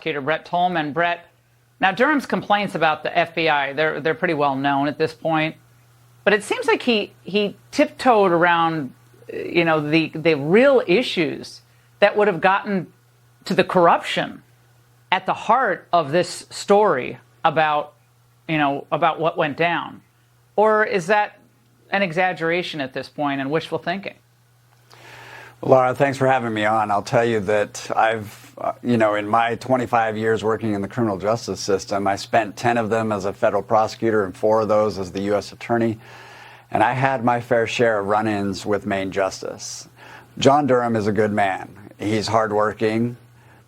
Prosecutor Brett Tolman. Brett, now Durham's complaints about the FBI, they're pretty well known at this point, but it seems like he tiptoed around, the real issues that would have gotten to the corruption at the heart of this story about what went down. Or is that an exaggeration at this point and wishful thinking? Laura, thanks for having me on. I'll tell you that I've, in my 25 years working in the criminal justice system, I spent 10 of them as a federal prosecutor and 4 of those as the U.S. attorney. And I had my fair share of run-ins with Main Justice. John Durham is a good man. He's hardworking,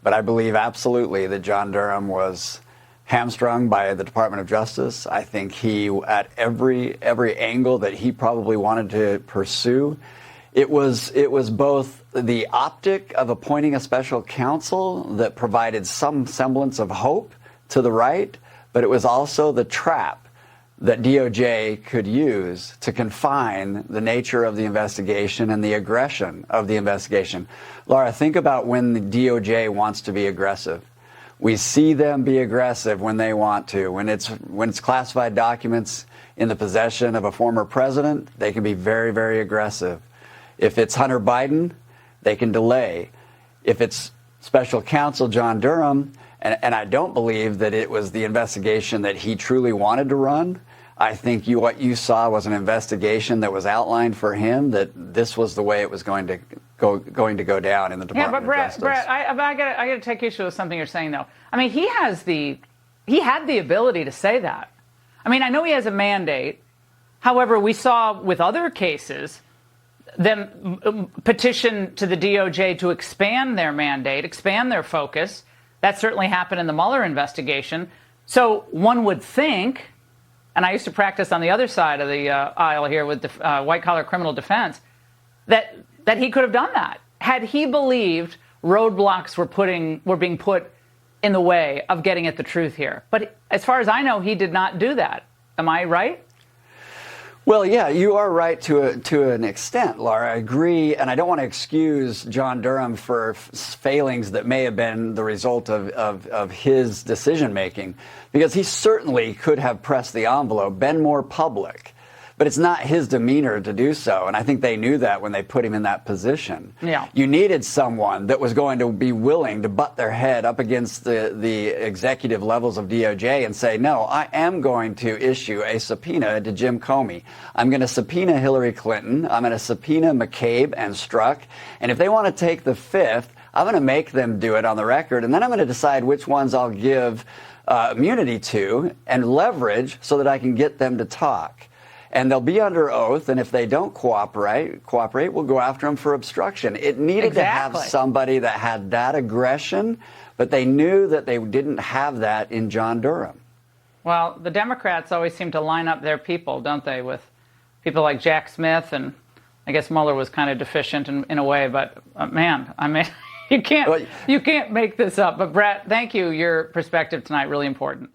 but I believe absolutely that John Durham was hamstrung by the Department of Justice. I think he, at every angle that he probably wanted to pursue, it was both the optic of appointing a special counsel that provided some semblance of hope to the right, but it was also the trap that DOJ could use to confine the nature of the investigation and the aggression of the investigation. Laura, think about when the DOJ wants to be aggressive. We see them be aggressive when they want to. When it's classified documents in the possession of a former president, they can be very, very aggressive. If it's Hunter Biden, they can delay. If it's special counsel John Durham, and I don't believe that it was the investigation that he truly wanted to run. I think what you saw was an investigation that was outlined for him, that this was the way it was going to go down in the Department of Justice. Brett, I got to take issue with something you're saying, though. I mean, he had the ability to say that. I mean, I know he has a mandate. However, we saw with other cases them petition to the DOJ to expand their mandate, expand their focus. That certainly happened in the Mueller investigation. So one would think, and I used to practice on the other side of the aisle here with white-collar criminal defense, that he could have done that had he believed roadblocks were being put in the way of getting at the truth here. But as far as I know, he did not do that. Am I right? Well, yeah, you are right to an extent, Laura. I agree, and I don't want to excuse John Durham for failings that may have been the result of his decision-making, because he certainly could have pressed the envelope, been more public. But it's not his demeanor to do so, and I think they knew that when they put him in that position. Yeah. You needed someone that was going to be willing to butt their head up against the executive levels of DOJ and say, no, I am going to issue a subpoena to Jim Comey. I'm going to subpoena Hillary Clinton. I'm going to subpoena McCabe and Strzok. And if they want to take the fifth, I'm going to make them do it on the record, and then I'm going to decide which ones I'll give immunity to and leverage so that I can get them to talk. And they'll be under oath, and if they don't cooperate, we'll go after them for obstruction. It needed to have somebody that had that aggression, but they knew that they didn't have that in John Durham. Well, the Democrats always seem to line up their people, don't they, with people like Jack Smith, and I guess Mueller was kind of deficient in a way, but man, I mean, you can't make this up. But Brett, thank you. Your perspective tonight, really important.